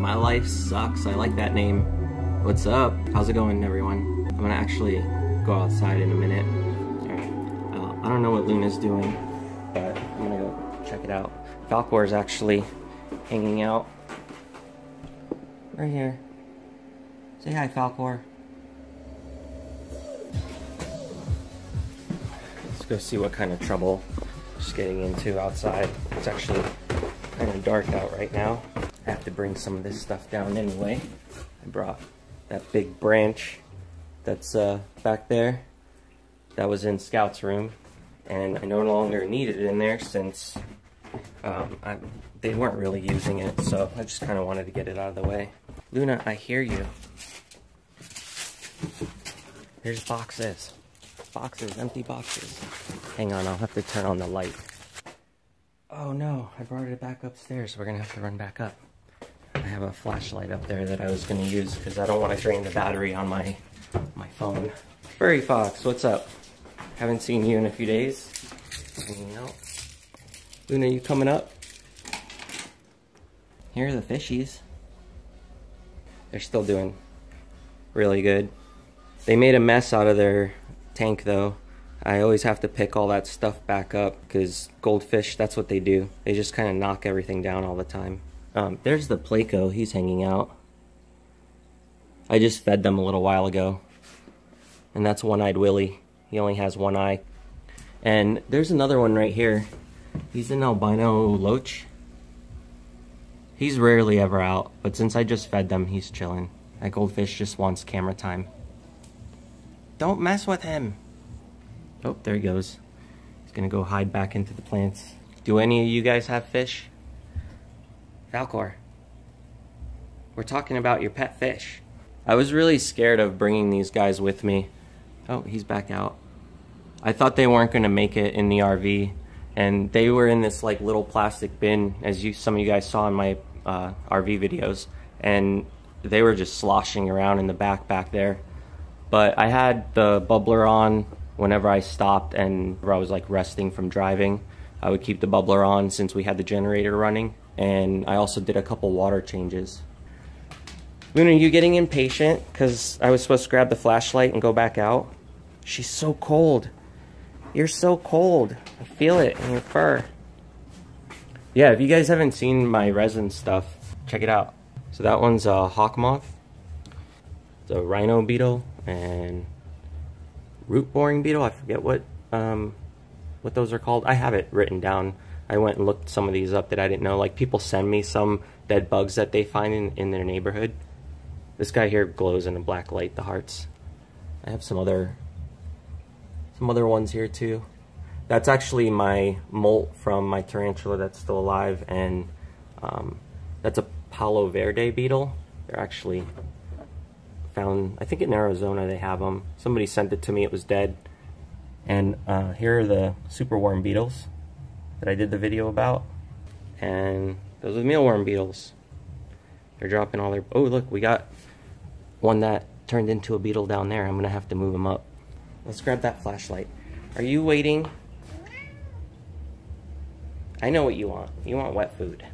My life sucks. I like that name. What's up? How's it going, everyone? I'm gonna actually go outside in a minute. Alright. I don't know what Luna's doing, but I'm gonna go check it out. Falcor is actually hanging out right here. Say hi, Falcor. Let's go see what kind of trouble she's getting into outside. It's actually kind of dark out right now. I have to bring some of this stuff down anyway. I brought that big branch that's back there. That was in Scout's room, and I no longer need it in there since they weren't really using it, so I just kind of wanted to get it out of the way. Luna, I hear you. Here's boxes. Boxes, empty boxes. Hang on, I'll have to turn on the light. Oh no, I brought it back upstairs. We're gonna have to run back up. I have a flashlight up there that I was gonna use because I don't want to drain the battery on my phone. Furry Fox, what's up? Haven't seen you in a few days. Hanging out. Luna, you coming up? Here are the fishies. They're still doing really good. They made a mess out of their tank though. I always have to pick all that stuff back up because goldfish, that's what they do. They just kind of knock everything down all the time. There's the Placo, he's hanging out. I just fed them a little while ago. And that's One-Eyed Willie. He only has one eye. And there's another one right here. He's an albino loach. He's rarely ever out, but since I just fed them, he's chilling. That goldfish just wants camera time. Don't mess with him. Oh, there he goes. He's gonna go hide back into the plants. Do any of you guys have fish? Falcor, we're talking about your pet fish. I was really scared of bringing these guys with me. Oh, he's back out. I thought they weren't gonna make it in the RV, and they were in this like little plastic bin, as some of you guys saw in my RV videos, and they were just sloshing around in the back there. But I had the bubbler on whenever I stopped and I was like resting from driving. I would keep the bubbler on since we had the generator running, and I also did a couple water changes. Luna, are you getting impatient because I was supposed to grab the flashlight and go back out? She's so cold. You're so cold. I feel it in your fur. Yeah, if you guys haven't seen my resin stuff, check it out. So that one's a hawk moth, the rhino beetle, and root boring beetle. I forget what those are called. I have it written down. I went and looked some of these up that I didn't know. Like, people send me some dead bugs that they find in their neighborhood. This guy here glows in a black light, the hearts. I have some other ones here too. That's actually my molt from my tarantula that's still alive, and that's a Palo Verde beetle. They're actually found, I think in Arizona they have them. Somebody sent it to me, it was dead. And here are the super worm beetles that I did the video about. And those are the mealworm beetles. They're dropping all their, oh look, we got one that turned into a beetle down there. I'm gonna have to move him up. Let's grab that flashlight. Are you waiting? I know what you want. You want wet food.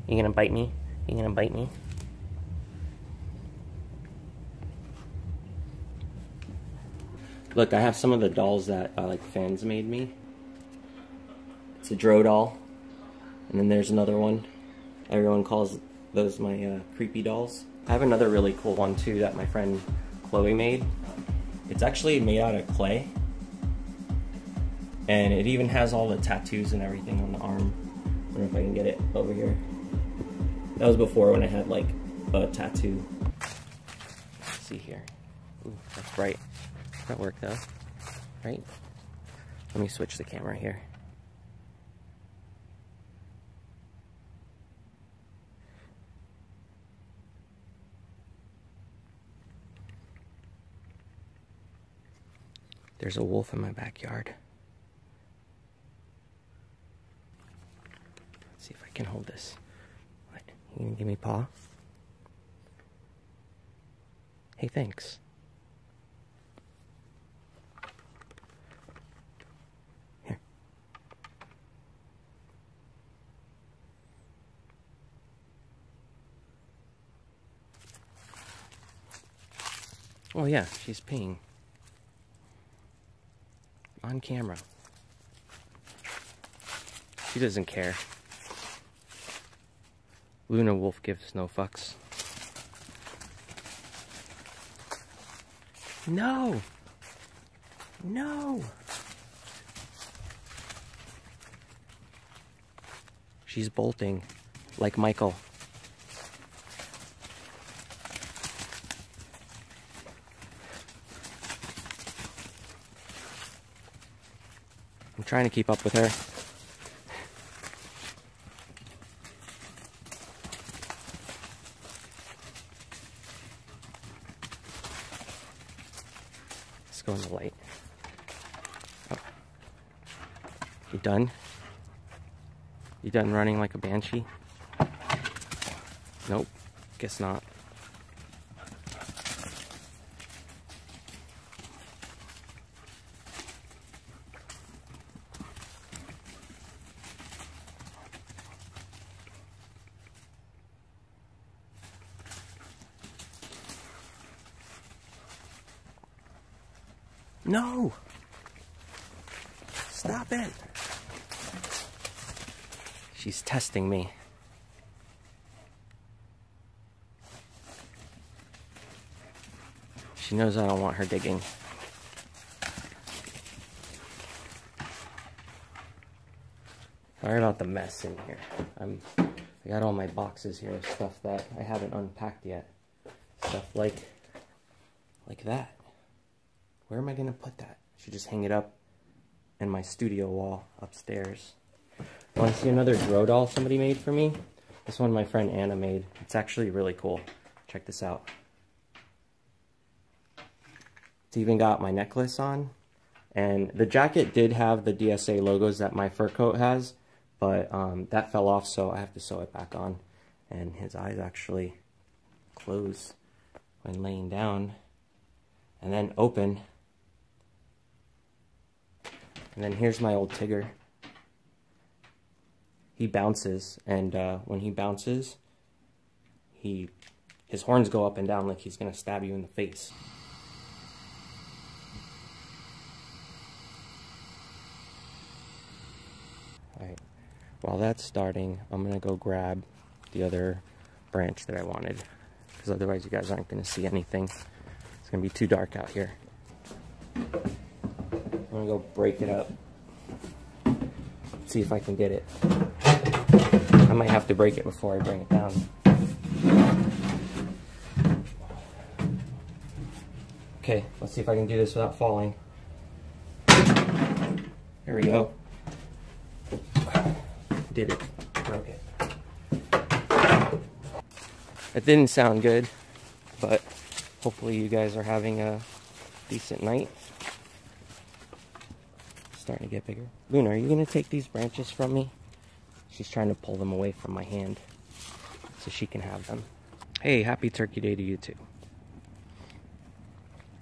You gonna bite me? You gonna bite me? Look, I have some of the dolls that like fans made me. It's a Dro doll. And then there's another one. Everyone calls those my creepy dolls. I have another really cool one too that my friend Chloe made. It's actually made out of clay. And it even has all the tattoos and everything on the arm. I don't know if I can get it over here. That was before when I had like a tattoo. Let's see here. Ooh, that's bright. That worked though, right? Let me switch the camera here. There's a wolf in my backyard. Let's see if I can hold this. What? You gonna give me paw? Hey, thanks. Here. Oh yeah, she's peeing. On camera. She doesn't care. Luna Wolf gives no fucks. No! No! She's bolting like Michael. I'm trying to keep up with her. Let's go in the light. Oh. You done? You done running like a banshee? Nope, guess not. No! Stop it! She's testing me. She knows I don't want her digging. Sorry about the mess in here. I got all my boxes here of stuff that I haven't unpacked yet. Stuff like that. Where am I gonna put that? I should just hang it up in my studio wall upstairs. Want to see another Grow doll somebody made for me? This one my friend Anna made. It's actually really cool. Check this out. It's even got my necklace on. And the jacket did have the DSA logos that my fur coat has, but that fell off, so I have to sew it back on. And his eyes actually close when laying down, and then open. And then here's my old Tigger. He bounces, and when he bounces, his horns go up and down like he's gonna stab you in the face. Alright, while that's starting, I'm gonna go grab the other branch that I wanted, because otherwise you guys aren't gonna see anything. It's gonna be too dark out here. I'm gonna go break it up. See if I can get it. I might have to break it before I bring it down. Okay, let's see if I can do this without falling. There we go. Did it. Broke it. It didn't sound good, but hopefully you guys are having a decent night. Starting to get bigger. Luna, are you going to take these branches from me? She's trying to pull them away from my hand so she can have them. Hey, happy Turkey Day to you too.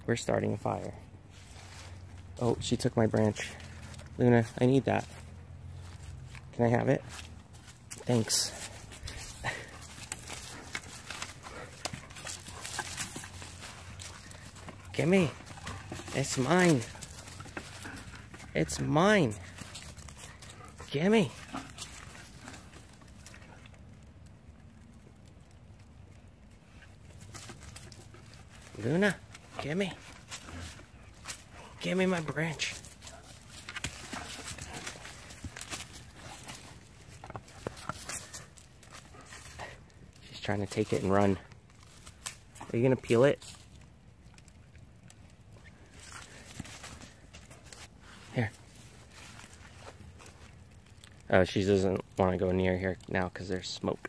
We're starting a fire. Oh, she took my branch. Luna, I need that. Can I have it? Thanks. Gimme. It's mine. It's mine. Gimme. Luna, gimme. Gimme my branch. She's trying to take it and run. Are you gonna peel it? Here. Oh, she doesn't want to go near here now because there's smoke.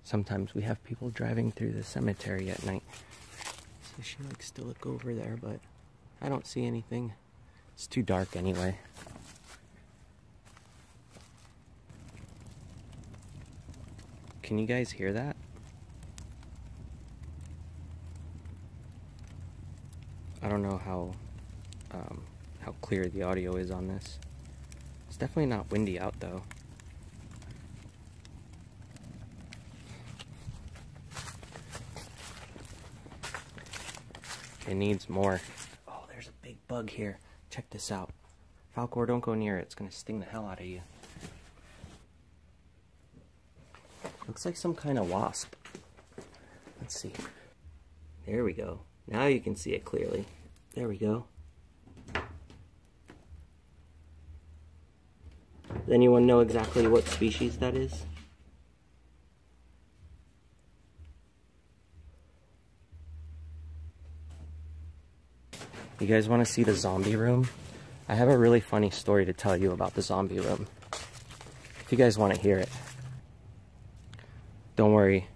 Sometimes we have people driving through the cemetery at night. So she likes to look over there, but I don't see anything. It's too dark anyway. Can you guys hear that? I don't know how clear the audio is on this. It's definitely not windy out though. It needs more. Oh, there's a big bug here. Check this out. Falcor, don't go near it. It's gonna sting the hell out of you. Looks like some kind of wasp. Let's see. There we go. Now you can see it clearly. There we go. Does anyone know exactly what species that is? You guys want to see the zombie room? I have a really funny story to tell you about the zombie room. If you guys want to hear it. Don't worry,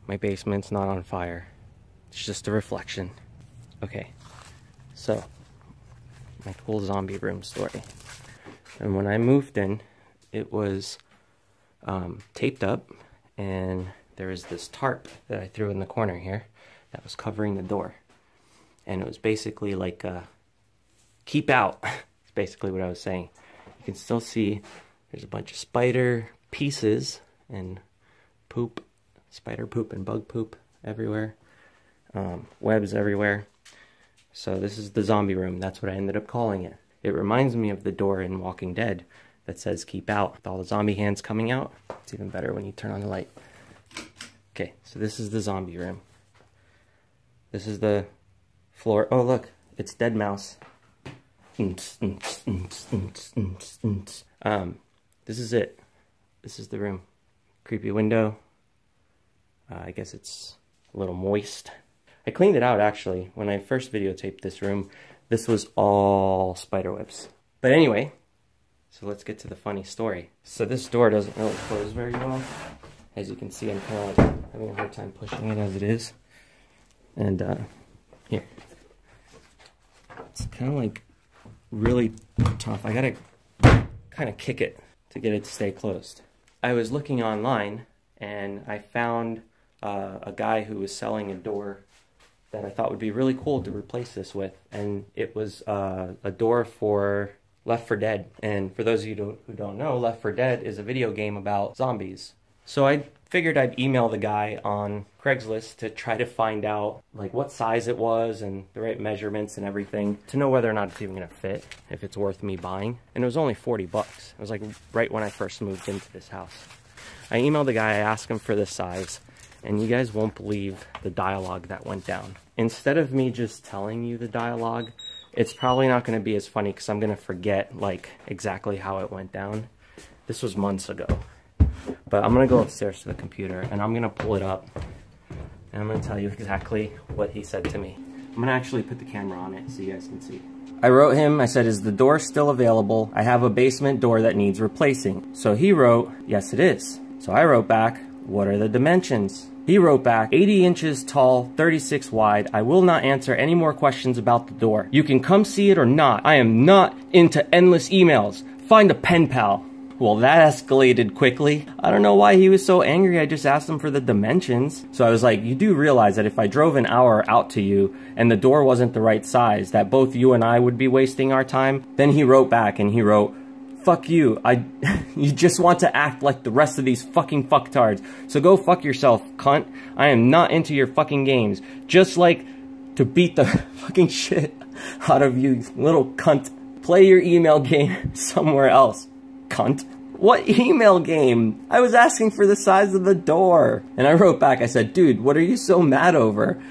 my basement's not on fire. It's just a reflection. Okay, so, my cool zombie room story. And when I moved in, it was taped up, and there was this tarp that I threw in the corner here that was covering the door. And it was basically like, keep out. It's basically what I was saying. You can still see there's a bunch of spider pieces and poop, spider poop and bug poop everywhere. Webs everywhere. So this is the zombie room. That's what I ended up calling it. It reminds me of the door in Walking Dead that says keep out, with all the zombie hands coming out. It's even better when you turn on the light. Okay, so this is the zombie room. This is the floor. Oh, look, it's Dead Mouse. This is it. This is the room. Creepy window. I guess it's a little moist. I cleaned it out actually. When I first videotaped this room, this was all spider webs. But anyway, so let's get to the funny story. So this door doesn't really close very well. As you can see, I'm kind of like having a hard time pushing it as it is. And here. It's kind of like really tough. I gotta kind of kick it to get it to stay closed. I was looking online and I found a guy who was selling a door that I thought would be really cool to replace this with, and it was a door for Left 4 Dead. And for those of you who don't know, Left 4 Dead is a video game about zombies. So I figured I'd email the guy on Craigslist to try to find out like what size it was and the right measurements and everything to know whether or not it's even gonna fit, if it's worth me buying. And it was only 40 bucks. It was like right when I first moved into this house. I emailed the guy, I asked him for the size, and you guys won't believe the dialogue that went down. Instead of me just telling you the dialogue, it's probably not gonna be as funny because I'm gonna forget like exactly how it went down. This was months ago. But I'm gonna go upstairs to the computer and I'm gonna pull it up and I'm gonna tell you exactly what he said to me. I'm gonna actually put the camera on it so you guys can see. I wrote him, I said, is the door still available? I have a basement door that needs replacing. So he wrote, yes it is. So I wrote back, what are the dimensions? He wrote back, 80 inches tall, 36 wide. I will not answer any more questions about the door. You can come see it or not. I am not into endless emails. Find a pen pal. Well, that escalated quickly. I don't know why he was so angry. I just asked him for the dimensions. So I was like, you do realize that if I drove an hour out to you and the door wasn't the right size, that both you and I would be wasting our time? Then he wrote back and he wrote, fuck you. You just want to act like the rest of these fucking fucktards. So go fuck yourself, cunt. I am not into your fucking games. Just like to beat the fucking shit out of you, little cunt. Play your email game somewhere else. Cunt. What email game? I was asking for the size of the door. And I wrote back, I said, dude, what are you so mad over?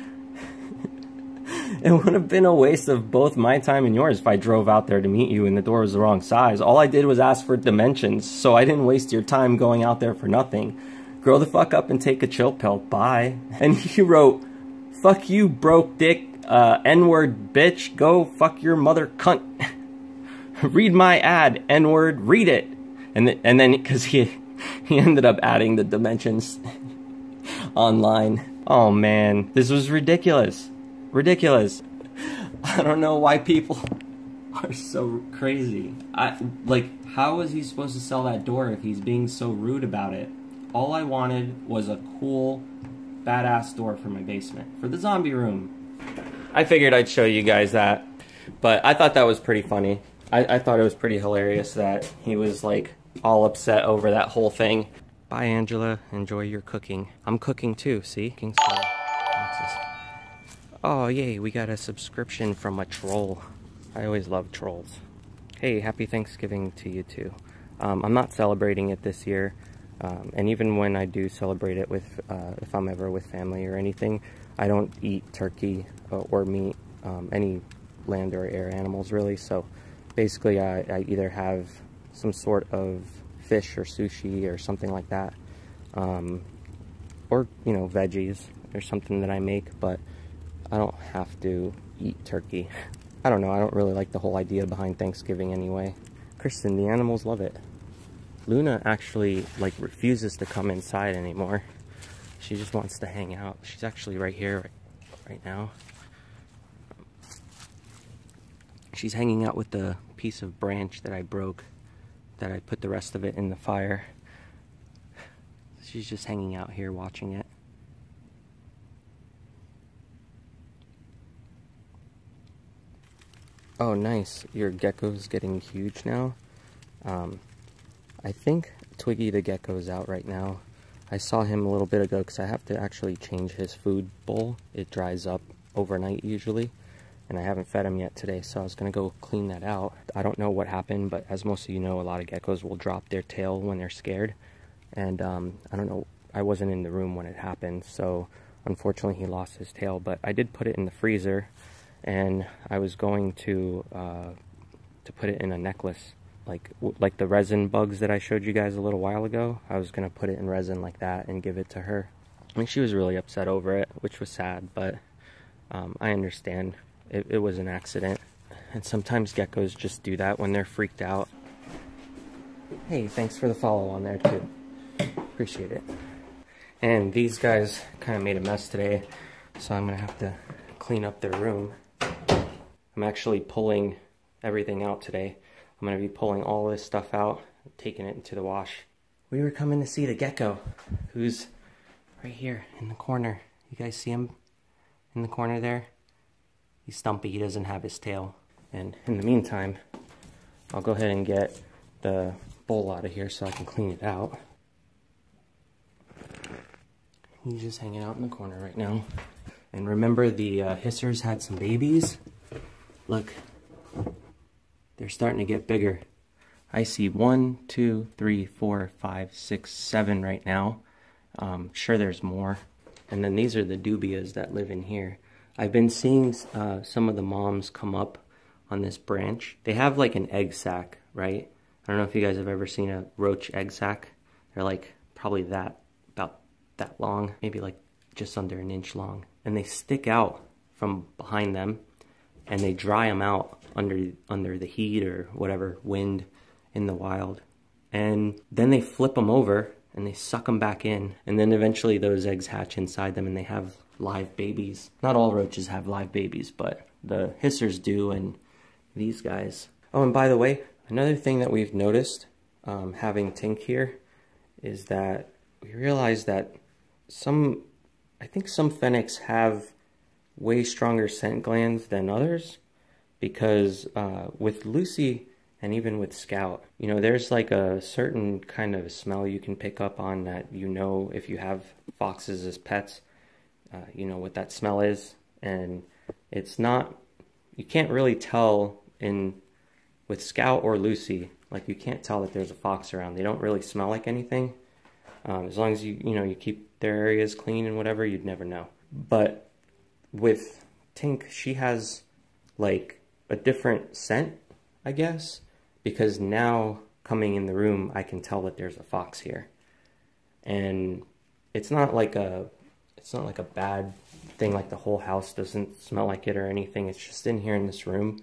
It would have been a waste of both my time and yours if I drove out there to meet you and the door was the wrong size. All I did was ask for dimensions, so I didn't waste your time going out there for nothing. Grow the fuck up and take a chill pill. Bye. And he wrote, fuck you, broke dick, N-word bitch. Go fuck your mother, cunt. Read my ad, N-word, read it. And then, because he ended up adding the dimensions online. Oh man, this was ridiculous. Ridiculous. I don't know why people are so crazy. Like, how is he supposed to sell that door if he's being so rude about it? All I wanted was a cool, badass door for my basement, for the zombie room. I figured I'd show you guys that, but I thought that was pretty funny. I thought it was pretty hilarious that he was like all upset over that whole thing. Bye, Angela. Enjoy your cooking. I'm cooking too, see? Cooking some boxes. Oh, yay, we got a subscription from a troll. I always love trolls. Hey, happy Thanksgiving to you too. I'm not celebrating it this year, and even when I do celebrate it with, if I'm ever with family or anything, I don't eat turkey or meat, any land or air animals really, so basically I either have some sort of fish or sushi or something like that, or, you know, veggies or something that I make, but I don't have to eat turkey. I don't know, I don't really like the whole idea behind Thanksgiving anyway. Kristen, the animals love it. Luna actually, like, refuses to come inside anymore. She just wants to hang out. She's actually right here right now. She's hanging out with the piece of branch that I broke, that I put the rest of it in the fire. She's just hanging out here watching it. Oh, nice. Your gecko's getting huge now. I think Twiggy the gecko's out right now. I saw him a little bit ago because I have to actually change his food bowl. It dries up overnight usually, and I haven't fed him yet today, so I was going to go clean that out. I don't know what happened, but as most of you know, a lot of geckos will drop their tail when they're scared, and I don't know, I wasn't in the room when it happened, so unfortunately he lost his tail, but I did put it in the freezer, and I was going to put it in a necklace, like the resin bugs that I showed you guys a little while ago. I was going to put it in resin like that and give it to her. I mean, she was really upset over it, which was sad, but I understand. It was an accident, and sometimes geckos just do that when they're freaked out. Hey, thanks for the follow on there too. Appreciate it. And these guys kind of made a mess today, so I'm going to have to clean up their room. I'm actually pulling everything out today. I'm going to be pulling all this stuff out, taking it into the wash. We were coming to see the gecko, who's right here in the corner. You guys see him in the corner there? He's stumpy, he doesn't have his tail. And in the meantime, I'll go ahead and get the bowl out of here so I can clean it out. He's just hanging out in the corner right now. And remember, the hissers had some babies. Look, they're starting to get bigger. I see 1, 2, 3, 4, 5, 6, 7 right now. Sure, there's more. And then these are the dubias that live in here. I've been seeing some of the moms come up on this branch. They have like an egg sac, right? I don't know if you guys have ever seen a roach egg sac. They're like probably about that long, maybe like just under an inch long. And they stick out from behind them, and they dry them out under the heat or whatever wind in the wild. And then they flip them over and they suck them back in. And then eventually those eggs hatch inside them and they have live babies. Not all roaches have live babies, but the hissers do, and these guys. Oh, and by the way, another thing that we've noticed having Tink here is that we realized that I think some fennecs have way stronger scent glands than others, because with Lucy and even with Scout, you know, there's like a certain kind of smell you can pick up on that, you know, if you have foxes as pets, you know what that smell is. And it's not, you can't really tell with Scout or Lucy, like you can't tell that there's a fox around. They don't really smell like anything. As long as you keep their areas clean and whatever, you'd never know. But with Tink, she has like a different scent, I guess, because now coming in the room, I can tell that there's a fox here. And it's not like a bad thing, like the whole house doesn't smell like it or anything. It's just in here in this room,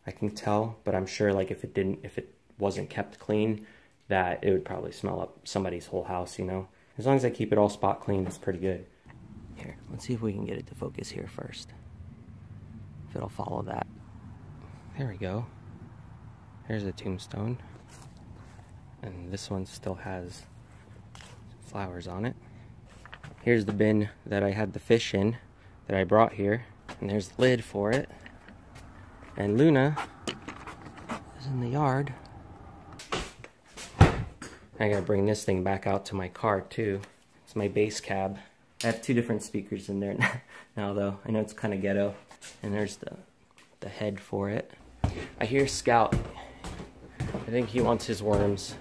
I can tell. But I'm sure like if it wasn't kept clean, that it would probably smell up somebody's whole house, you know. As long as I keep it all spot clean, it's pretty good. Here, let's see if we can get it to focus here first. If it'll follow that. There we go. There's a tombstone. And this one still has flowers on it. Here's the bin that I had the fish in, that I brought here. And there's the lid for it. And Luna is in the yard. I gotta bring this thing back out to my car too. It's my bass cab. I have 2 different speakers in there now though. I know it's kind of ghetto. And there's the head for it. I hear Scout. I think he wants his worms.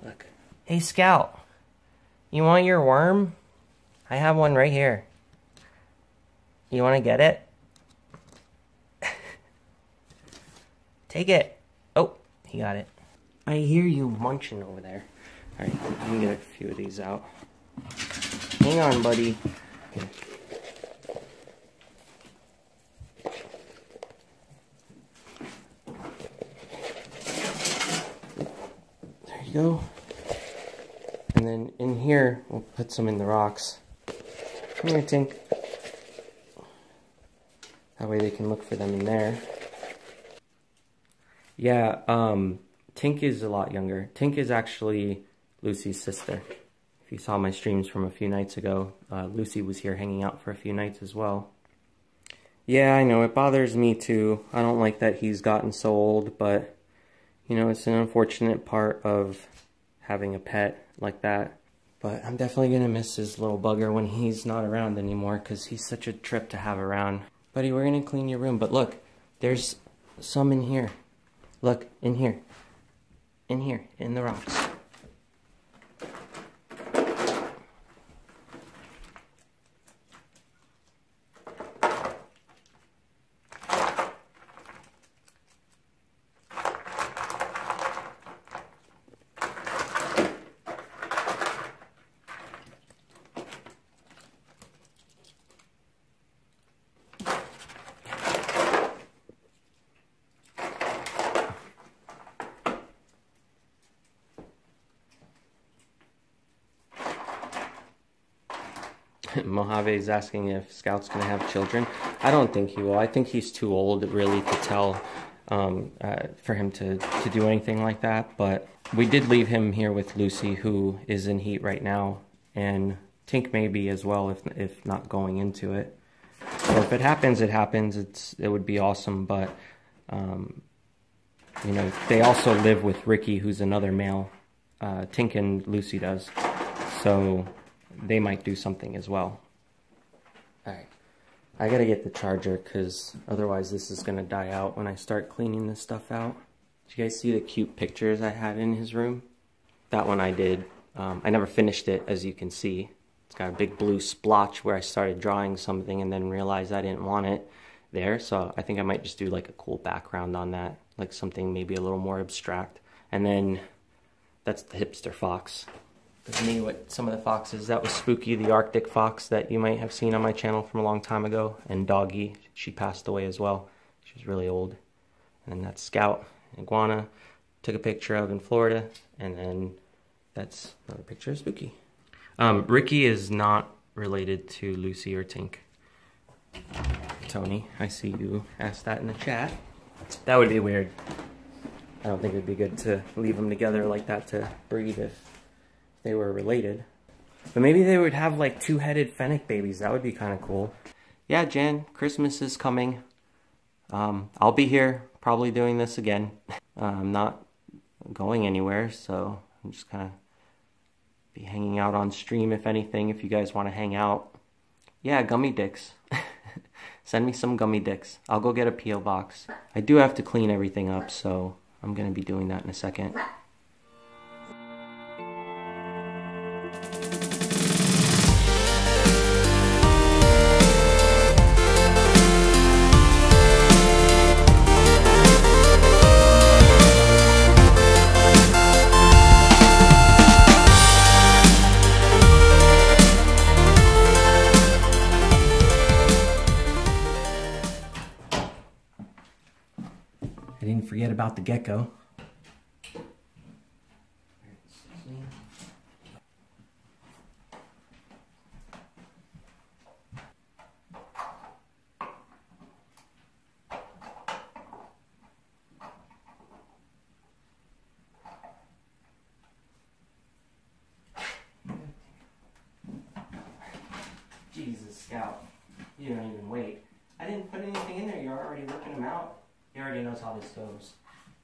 Look. Hey Scout, you want your worm? I have one right here. You want to get it? Take it. Oh, he got it. I hear you munching over there. Alright, let me get a few of these out. Hang on, buddy. Here. There you go. And then in here, we'll put some in the rocks. Come here, Tink. That way they can look for them in there. Yeah, Tink is a lot younger. Tink is actually Lucy's sister. If you saw my streams from a few nights ago, Lucy was here hanging out for a few nights as well. Yeah, I know, it bothers me too. I don't like that he's gotten so old, but, you know, it's an unfortunate part of having a pet like that. But I'm definitely gonna miss his little bugger when he's not around anymore, because he's such a trip to have around. Buddy, we're gonna clean your room, but look, there's some in here. Look, in here. In here, in the rocks. Mojave is asking if Scout's going to have children. I don't think he will. I think he's too old really to tell for him to do anything like that. But we did leave him here with Lucy, who is in heat right now, and Tink may be as well if not going into it. So if it happens, it happens. It would be awesome, but you know, they also live with Ricky, who's another male. Tink and Lucy does. So they might do something as well. Alright, I gotta get the charger because otherwise this is gonna die out when I start cleaning this stuff out. Did you guys see the cute pictures I had in his room? That one I did. I never finished it, as you can see. It's got a big blue splotch where I started drawing something and then realized I didn't want it there. So I think I might just do like a cool background on that, like something maybe a little more abstract. And then that's the hipster fox. With me, what some of the foxes, that was Spooky, the Arctic fox that you might have seen on my channel from a long time ago, and Doggy, she passed away as well. She was really old. And then that's Scout, iguana, took a picture of in Florida, and then that's another picture of Spooky. Ricky is not related to Lucy or Tink. Tony, I see you asked that in the chat. That would be weird. I don't think it would be good to leave them together like that to breed if they were related. But maybe they would have like 2-headed fennec babies. That would be kind of cool. Yeah, Jan, Christmas is coming. I'll be here probably doing this again. I'm not going anywhere, so I'm just kind of be hanging out on stream if anything, if you guys want to hang out. Yeah, gummy dicks. Send me some gummy dicks. I'll go get a P.O. box. I do have to clean everything up, so I'm going to be doing that in a second. I didn't forget about the gecko. Jesus, Scout. You don't even wait. I I didn't put anything in there. You're already working them out. He already knows how this goes.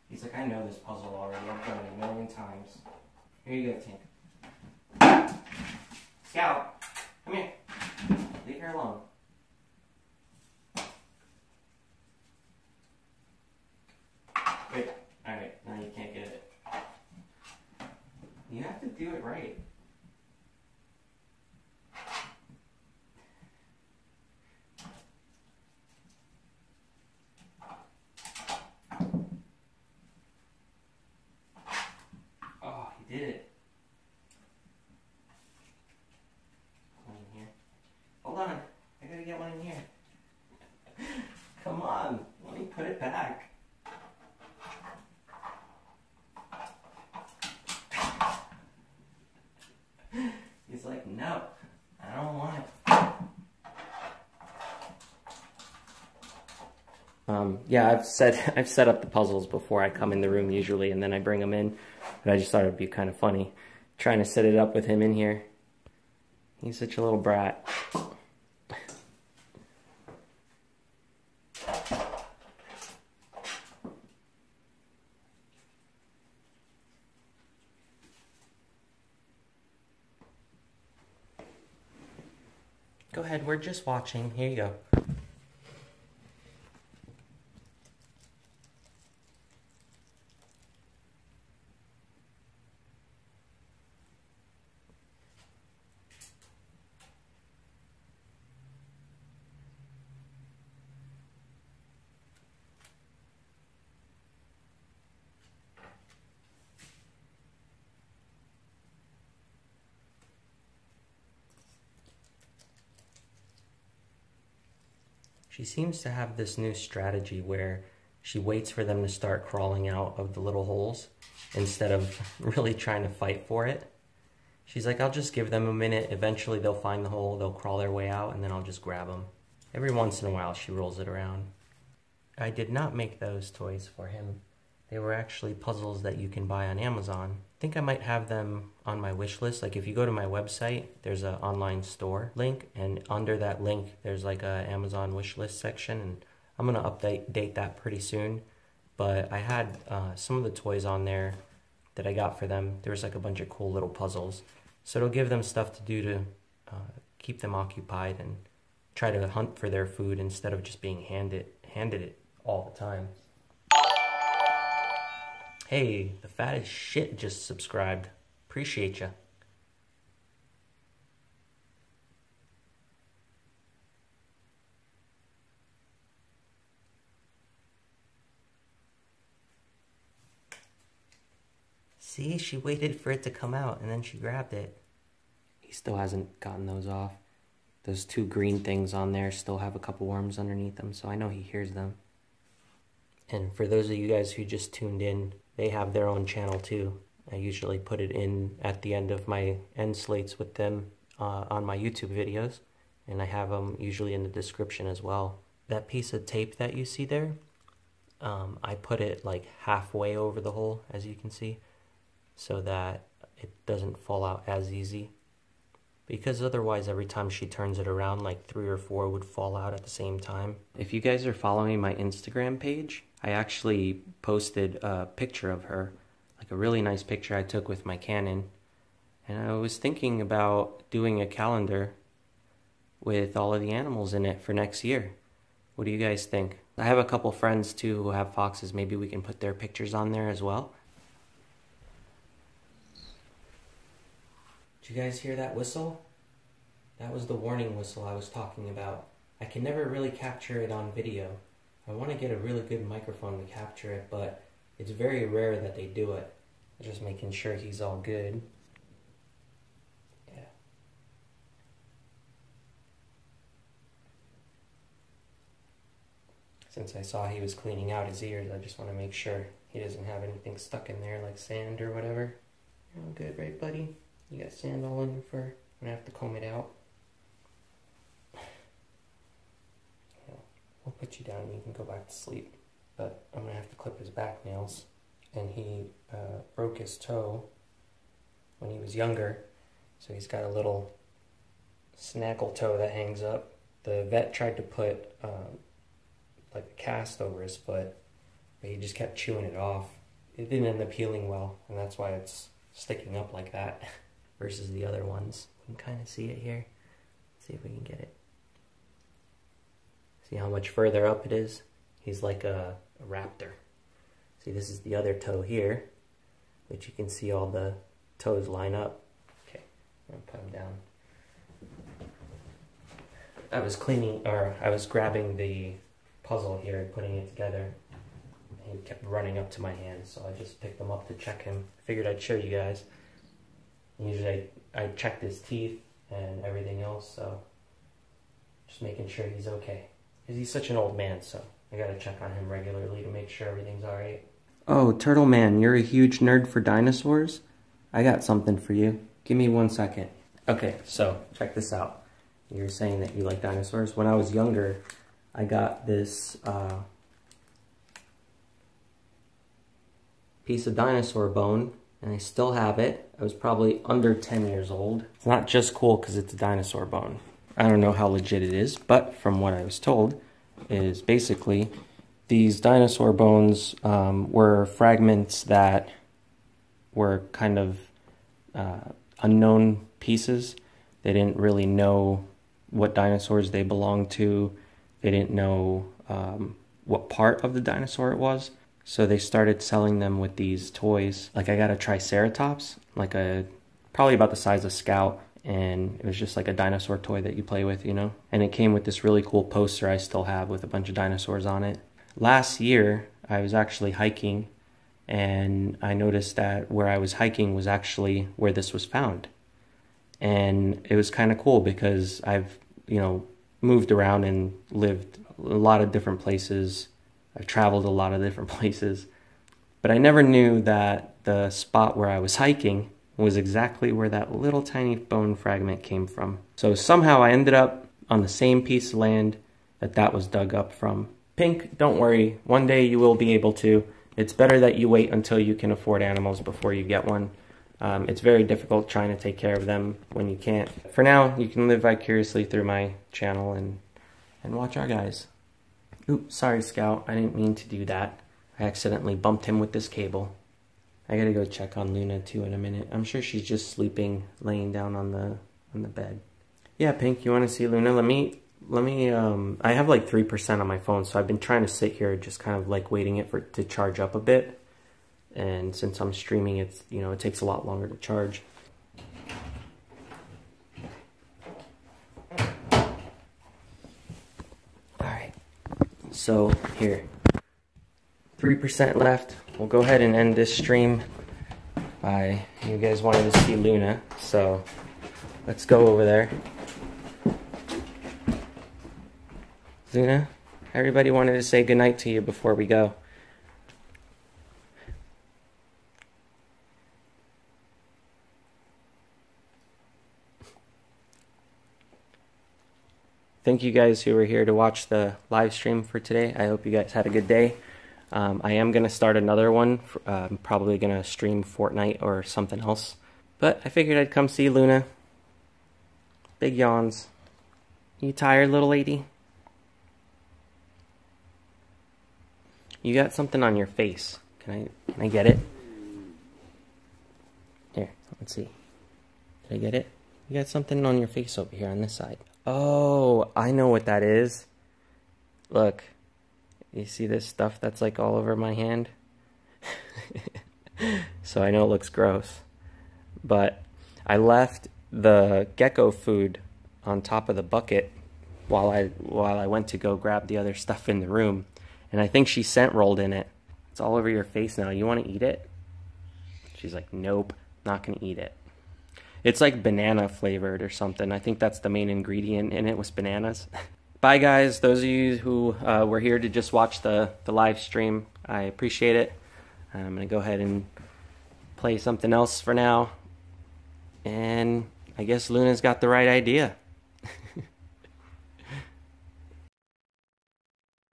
He's like, I know this puzzle already. I've done it a million times. Here you go, Tink. Scout, come here. Leave her alone. Wait. Alright, now you can't get it. You have to do it right. Oh, he did it. One in here. Hold on. I gotta get one in here. Come on. Let me put it back. He's like, no, I don't want it. Yeah, I've set up the puzzles before I come in the room usually, and then I bring them in. But I just thought it'd be kind of funny trying to set it up with him in here. He's such a little brat. Go ahead, we're just watching. Here you go. She seems to have this new strategy where she waits for them to start crawling out of the little holes instead of really trying to fight for it. She's like, I'll just give them a minute. Eventually they'll find the hole, they'll crawl their way out, and then I'll just grab them. Every once in a while she rolls it around. I did not make those toys for him. They were actually puzzles that you can buy on Amazon. I think I might have them on my wish list. Like if you go to my website, there's an online store link, and under that link, there's like a Amazon wish list section, and I'm gonna update that pretty soon. But I had some of the toys on there that I got for them. There was like a bunch of cool little puzzles. So it'll give them stuff to do to keep them occupied and try to hunt for their food instead of just being handed it all the time. Hey, the fattest shit just subscribed. Appreciate ya. See, she waited for it to come out and then she grabbed it. He still hasn't gotten those off. Those two green things on there still have a couple worms underneath them, so I know he hears them. And for those of you guys who just tuned in, they have their own channel too. I usually put it in at the end of my end slates with them on my YouTube videos, and I have them usually in the description as well. That piece of tape that you see there, I put it like halfway over the hole, as you can see, so that it doesn't fall out as easy. Because otherwise every time she turns it around, like 3 or 4 would fall out at the same time. If you guys are following my Instagram page, I actually posted a picture of her, like a really nice picture I took with my Canon. And I was thinking about doing a calendar with all of the animals in it for next year. What do you guys think? I have a couple friends too who have foxes. Maybe we can put their pictures on there as well. Did you guys hear that whistle? That was the warning whistle I was talking about. I can never really capture it on video. I want to get a really good microphone to capture it, but it's very rare that they do it. I'm just making sure he's all good. Yeah. Since I saw he was cleaning out his ears, I just want to make sure he doesn't have anything stuck in there like sand or whatever. You're all good, right, buddy? You got sand all in your fur. I'm gonna have to comb it out. Yeah, we'll put you down and you can go back to sleep. But I'm gonna have to clip his back nails. And he broke his toe when he was younger. So he's got a little snaggle toe that hangs up. The vet tried to put like a cast over his foot, but he just kept chewing it off. It didn't end up healing well, and that's why it's sticking up like that versus the other ones. You can kind of see it here. Let's see if we can get it. See how much further up it is? He's like a raptor. See, this is the other toe here, which you can see all the toes line up. Okay, I'm gonna put him down. I was grabbing the puzzle here and putting it together. He kept running up to my hand, so I just picked him up to check him. Figured I'd show you guys. Usually I checked his teeth and everything else, so just making sure he's okay. Because he's such an old man, so I gotta check on him regularly to make sure everything's alright. Oh, Turtle Man, you're a huge nerd for dinosaurs? I got something for you. Give me 1 second. Okay, so check this out. You're saying that you like dinosaurs. When I was younger, I got this piece of dinosaur bone, and I still have it. I was probably under 10 years old. It's not just cool because it's a dinosaur bone. I don't know how legit it is, but from what I was told, is basically these dinosaur bones were fragments that were kind of unknown pieces. They didn't really know what dinosaurs they belonged to. They didn't know what part of the dinosaur it was. So they started selling them with these toys. Like I got a Triceratops, like probably about the size of Scout, and it was just like a dinosaur toy that you play with, you know? And it came with this really cool poster I still have with a bunch of dinosaurs on it. Last year, I was actually hiking, and I noticed that where I was hiking was actually where this was found. And it was kind of cool because I've, you know, moved around and lived a lot of different places. I've traveled a lot of different places. But I never knew that the spot where I was hiking was exactly where that little tiny bone fragment came from. So somehow I ended up on the same piece of land that was dug up from. Pink, don't worry. One day you will be able to. It's better that you wait until you can afford animals before you get one. It's very difficult trying to take care of them when you can't. For now, you can live vicariously through my channel and watch our guys. Oops, sorry Scout, I didn't mean to do that. I accidentally bumped him with this cable. I gotta go check on Luna too in a minute. I'm sure she's just sleeping, laying down on the bed. Yeah, Pink, you wanna see Luna? Let me, I have like 3% on my phone, so I've been trying to sit here just kind of like waiting it to charge up a bit. And since I'm streaming, it's, you know, it takes a lot longer to charge. Alright, so here, 3% left. We'll go ahead and end this stream. You guys wanted to see Luna, so let's go over there. Luna, everybody wanted to say goodnight to you before we go. Thank you guys who were here to watch the live stream for today. I hope you guys had a good day. I am going to start another one. I'm probably going to stream Fortnite or something else. But I figured I'd come see Luna. Big yawns. You tired, little lady? You got something on your face. Can I get it? Here, let's see. Did I get it? You got something on your face over here on this side. Oh, I know what that is. Look, you see this stuff that's like all over my hand? So I know it looks gross. But I left the gecko food on top of the bucket while I went to go grab the other stuff in the room. And I think she scent rolled in it. It's all over your face now. You want to eat it? She's like, nope, not going to eat it. It's like banana flavored or something. I think that's the main ingredient in it was bananas. Bye guys, those of you who were here to just watch the live stream, I appreciate it. I'm going to go ahead and play something else for now. And I guess Luna's got the right idea.